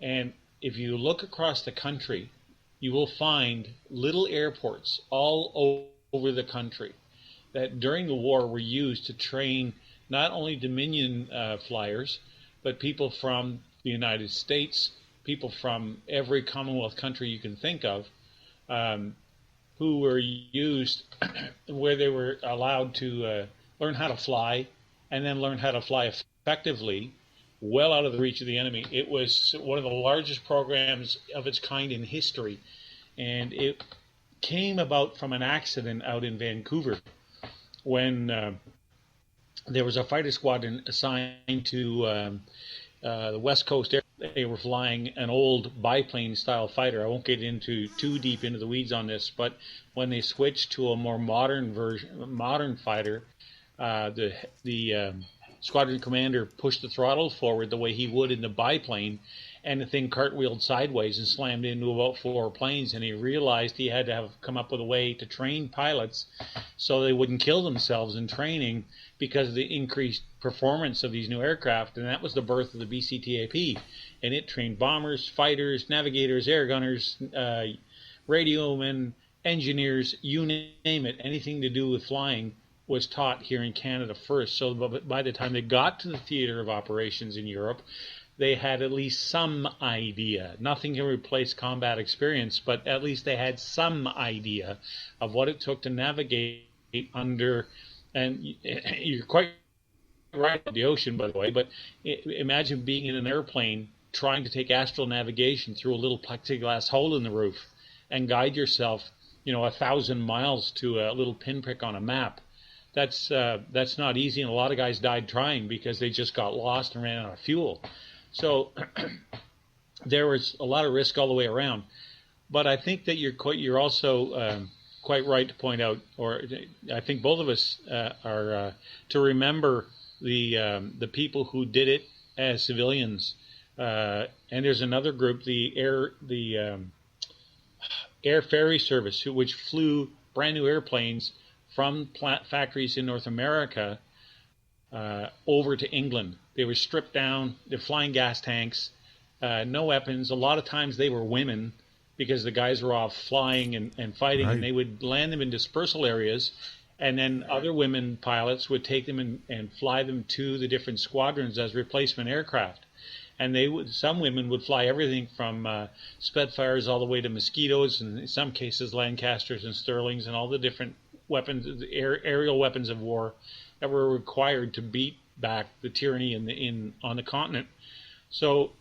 And if you look across the country, you will find little airports all over the country that during the war were used to train not only Dominion flyers, but people from the United States, people from every Commonwealth country you can think of, who were used where they were allowed to learn how to fly and then learn how to fly effectively well out of the reach of the enemy. It was one of the largest programs of its kind in history, and it came about from an accident out in Vancouver when there was a fighter squadron assigned to the West Coast Air. They were flying an old biplane-style fighter. I won't get into too deep into the weeds on this, but when they switched to a more modern fighter, the squadron commander pushed the throttle forward the way he would in the biplane, and the thing cartwheeled sideways and slammed into about 4 planes, and he realized he had to have come up with a way to train pilots so they wouldn't kill themselves in training because of the increased performance of these new aircraft, and that was the birth of the BCTAP. And it trained bombers, fighters, navigators, air gunners, radiomen, engineers, you name it. Anything to do with flying was taught here in Canada first. So by the time they got to the theater of operations in Europe, they had at least some idea. Nothing can replace combat experience, but at least they had some idea of what it took to navigate under. And you're quite right about the ocean, by the way, but imagine being in an airplane trying to take astral navigation through a little plexiglass hole in the roof and guide yourself, 1,000 miles to a little pinprick on a map. That's not easy, and a lot of guys died trying because they just got lost and ran out of fuel. So there was a lot of risk all the way around. But I think that you're also quite right to point out, or I think both of us are to remember the people who did it as civilians. And there's another group, the Air Ferry Service, which flew brand new airplanes from factories in North America over to England. They were stripped down. They're flying gas tanks, no weapons. A lot of times they were women because the guys were off flying and fighting, right. And they would land them in dispersal areas, and then other women pilots would take them and fly them to the different squadrons as replacement aircraft. And some women would fly everything from Spitfires all the way to Mosquitoes, and in some cases Lancasters and Sterlings, and all the different weapons, aerial weapons of war that were required to beat back the tyranny on the continent. So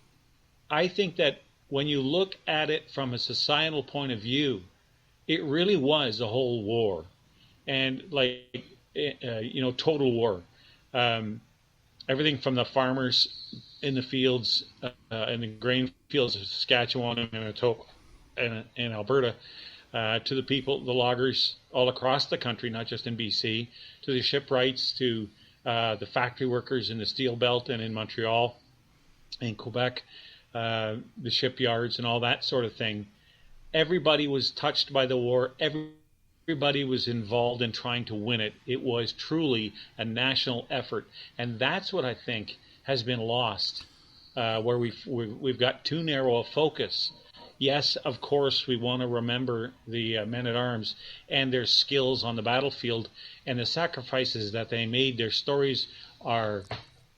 I think that when you look at it from a societal point of view, it really was a whole war, and total war. Everything from the farmers in the fields, in the grain fields of Saskatchewan and Manitoba and Alberta, to the people, the loggers all across the country, not just in BC, to the shipwrights, to the factory workers in the steel belt and in Montreal, in Quebec, the shipyards and all that sort of thing. Everybody was touched by the war. Everybody was involved in trying to win it. It was truly a national effort, and that's what I think has been lost, where we've got too narrow a focus. Yes, of course, we want to remember the men-at-arms and their skills on the battlefield and the sacrifices that they made. Their stories are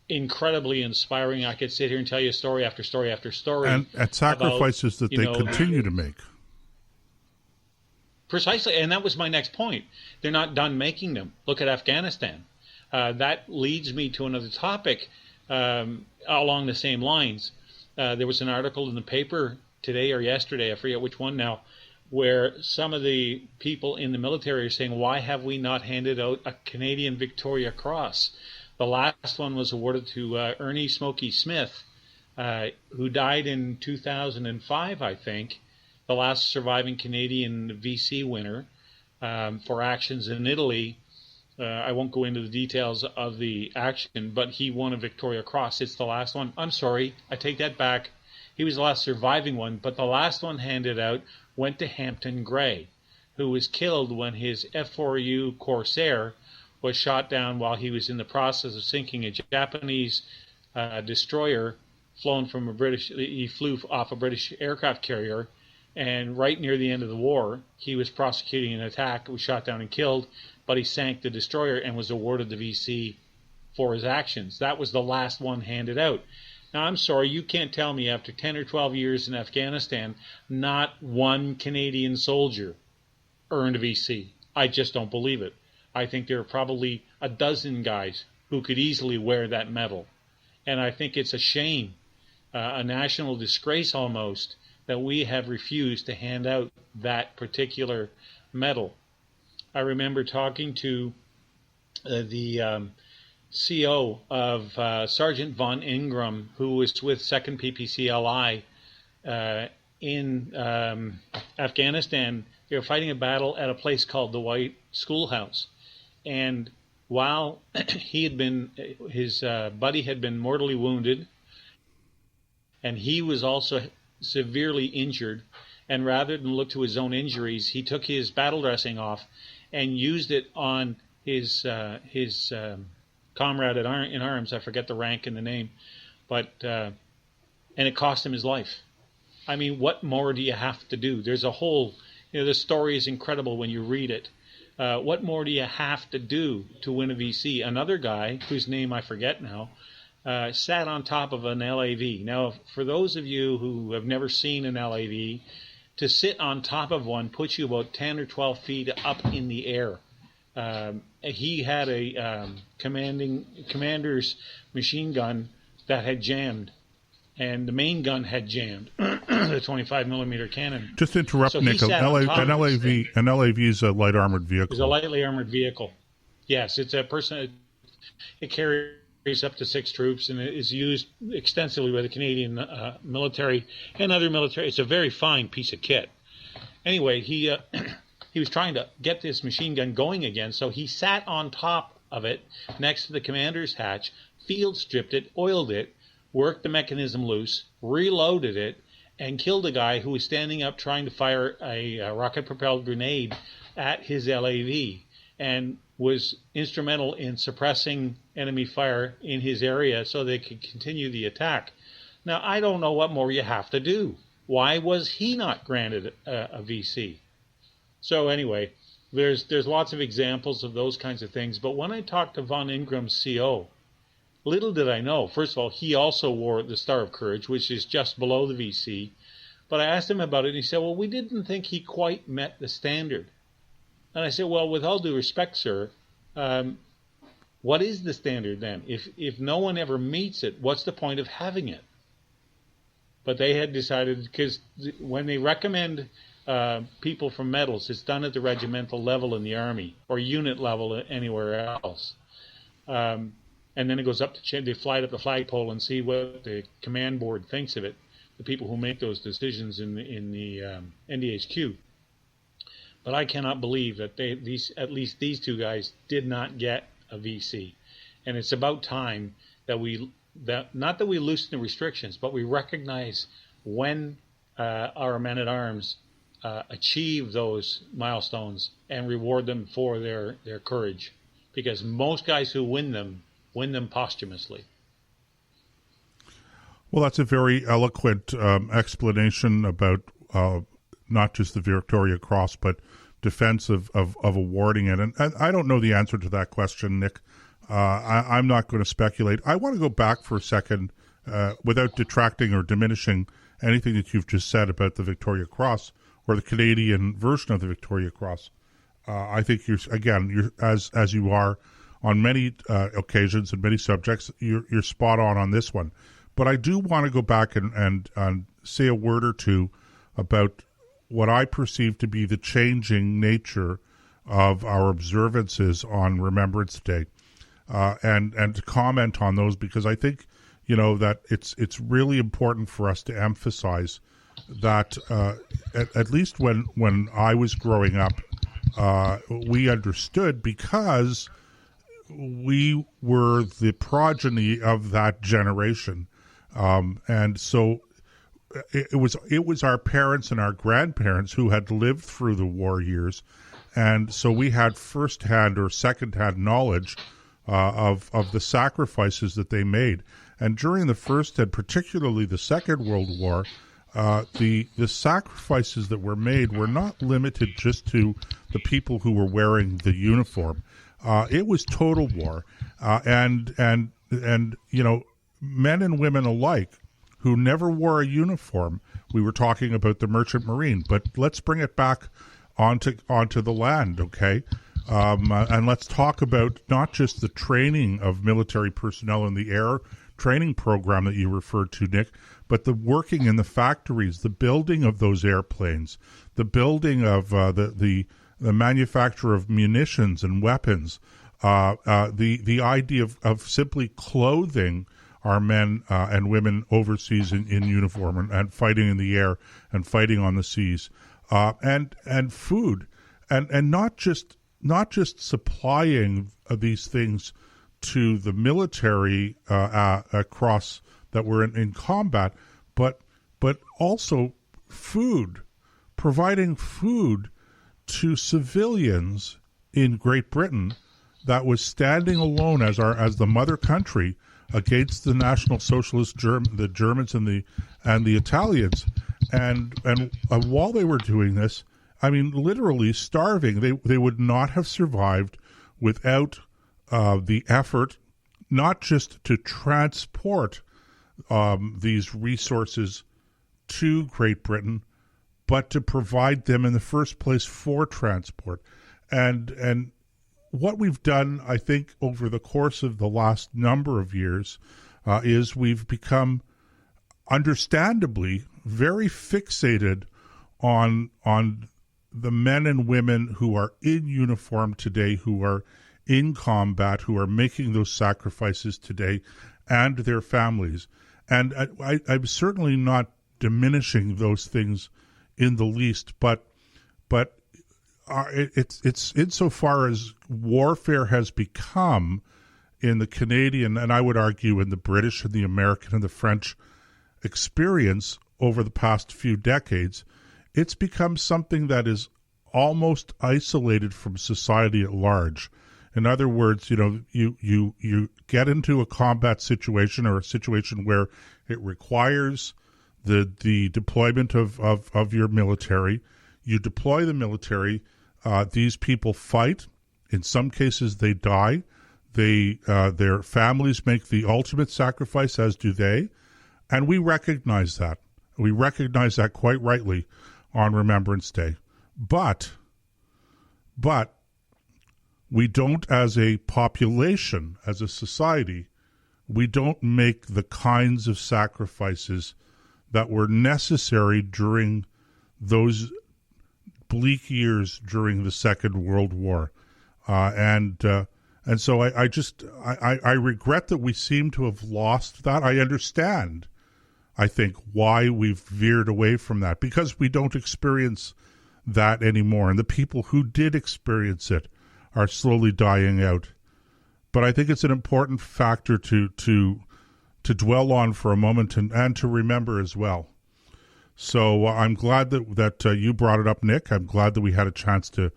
incredibly inspiring. I could sit here and tell you story after story after story. And sacrifices that they continue to make. Precisely, and that was my next point. They're not done making them. Look at Afghanistan. That leads me to another topic along the same lines. There was an article in the paper today or yesterday, I forget which one now, where some of the people in the military are saying, why have we not handed out a Canadian Victoria Cross? The last one was awarded to Ernie Smokey Smith, who died in 2005, I think, the last surviving Canadian VC winner for actions in Italy. I won't go into the details of the action, but he won a Victoria Cross. It's the last one. I'm sorry, I take that back. He was the last surviving one, but the last one handed out went to Hampton Gray, who was killed when his F-4U Corsair was shot down while he was in the process of sinking a Japanese destroyer flown from he flew off a British aircraft carrier, and right near the end of the war, he was prosecuting an attack, was shot down and killed, but he sank the destroyer and was awarded the VC for his actions. That was the last one handed out. Now, I'm sorry, you can't tell me after 10 or 12 years in Afghanistan, not one Canadian soldier earned a VC. I just don't believe it. I think there are probably a dozen guys who could easily wear that medal. And I think it's a shame, a national disgrace almost, that we have refused to hand out that particular medal. I remember talking to the CO of Sergeant Von Ingram, who was with 2nd PPCLI in Afghanistan. They were fighting a battle at a place called the White Schoolhouse. And while his buddy had been mortally wounded, and he was also severely injured, and rather than look to his own injuries, he took his battle dressing off and used it on his comrade in arms. I forget the rank and the name, but and it cost him his life. I mean, what more do you have to do? There's a whole, the story is incredible when you read it. What more do you have to do to win a VC? Another guy, whose name I forget now, sat on top of an LAV. Now, for those of you who have never seen an LAV, to sit on top of one puts you about 10 or 12 feet up in the air. He had a commander's machine gun that had jammed, and the main gun had jammed, the 25 millimeter cannon. Just to interrupt, Nick, an LAV is a light armored vehicle. It's a lightly armored vehicle. Yes, it's a person. It carries up to 6 troops, and it is used extensively by the Canadian military and other military. It's a very fine piece of kit. Anyway, he was trying to get this machine gun going again, so he sat on top of it next to the commander's hatch, field stripped it, oiled it, worked the mechanism loose, reloaded it, and killed a guy who was standing up trying to fire a rocket-propelled grenade at his LAV, and was instrumental in suppressing enemy fire in his area so they could continue the attack. Now, I don't know what more you have to do. Why was he not granted a VC? So anyway, there's lots of examples of those kinds of things. But when I talked to Von Ingram's CO, little did I know. First of all, he also wore the Star of Courage, which is just below the VC. But I asked him about it, and he said, well, we didn't think he quite met the standard. And I said, well, with all due respect, sir, what is the standard then? If no one ever meets it, what's the point of having it? But they had decided, because when they recommend people for medals, it's done at the regimental level in the Army, or unit level anywhere else. And then it goes up to, they fly it up the flagpole and see what the command board thinks of it, the people who make those decisions in the NDHQ. But I cannot believe that at least these two guys did not get a VC. And it's about time that not that we loosen the restrictions, but we recognize when our men-at-arms achieve those milestones and reward them for their courage. Because most guys who win them posthumously. Well, that's a very eloquent explanation about not just the Victoria Cross, but defense of awarding it. And I don't know the answer to that question, Nick. I'm not going to speculate. I want to go back for a second without detracting or diminishing anything that you've just said about the Victoria Cross or the Canadian version of the Victoria Cross. I think you're as you are on many occasions and many subjects, you're spot on this one. But I do want to go back and say a word or two about what I perceive to be the changing nature of our observances on Remembrance Day, and to comment on those, because I think that it's really important for us to emphasize that at least when I was growing up, we understood, because we were the progeny of that generation, and so it was our parents and our grandparents who had lived through the war years, and so we had first-hand or second-hand knowledge of the sacrifices that they made. And during the First and particularly the Second World War, the sacrifices that were made were not limited just to the people who were wearing the uniform. It was total war, and you know, men and women alike who never wore a uniform. We were talking about the Merchant Marine, but let's bring it back onto the land, okay? And let's talk about not just the training of military personnel in the air training program that you referred to, Nick, but the working in the factories, the building of those airplanes, the building of the manufacture of munitions and weapons, the idea of simply clothing our men and women overseas in uniform and fighting in the air and fighting on the seas, and food, and not just supplying these things to the military across that were in combat, but also food, providing food to civilians in Great Britain that was standing alone as the mother country against the National Socialist the Germans and the Italians, and while they were doing this, I mean, literally starving. They would not have survived without the effort, not just to transport these resources to Great Britain, but to provide them in the first place for transport. And what we've done, I think, over the course of the last number of years is we've become, understandably, very fixated on the men and women who are in uniform today, who are in combat, who are making those sacrifices today, and their families. And I'm certainly not diminishing those things in the least, but it's insofar as warfare has become in the Canadian, and I would argue in the British and the American and the French experience over the past few decades, it's become something that is almost isolated from society at large. In other words, you know, you get into a combat situation or a situation where it requires the deployment of your military. You deploy the military. These people fight. In some cases, they die. Their families make the ultimate sacrifice, as do they. And we recognize that. We recognize that quite rightly on Remembrance Day. But we don't, as a population, as a society, we don't make the kinds of sacrifices that were necessary during those bleak years during the Second World War. And so I regret that we seem to have lost that. I understand, I think, why we've veered away from that, because we don't experience that anymore. And the people who did experience it are slowly dying out. But I think it's an important factor to dwell on for a moment and to remember as well. So I'm glad that you brought it up, Nick. I'm glad that we had a chance to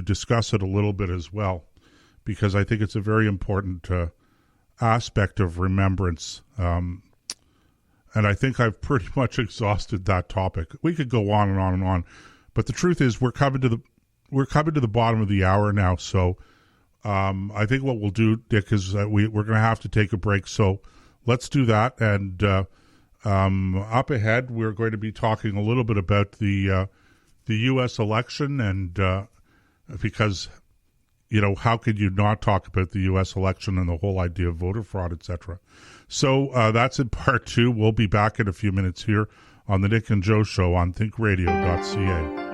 discuss it a little bit as well, because I think it's a very important aspect of remembrance. And I think I've pretty much exhausted that topic. We could go on and on and on, but the truth is we're coming to the bottom of the hour now. So I think what we'll do, Dick, is we're going to have to take a break. So let's do that. And up ahead, we're going to be talking a little bit about the U.S. election, and because, you know, how could you not talk about the U.S. election and the whole idea of voter fraud, etc. So that's in part two. We'll be back in a few minutes here on the Nick and Joe Show on ThinkRadio.ca.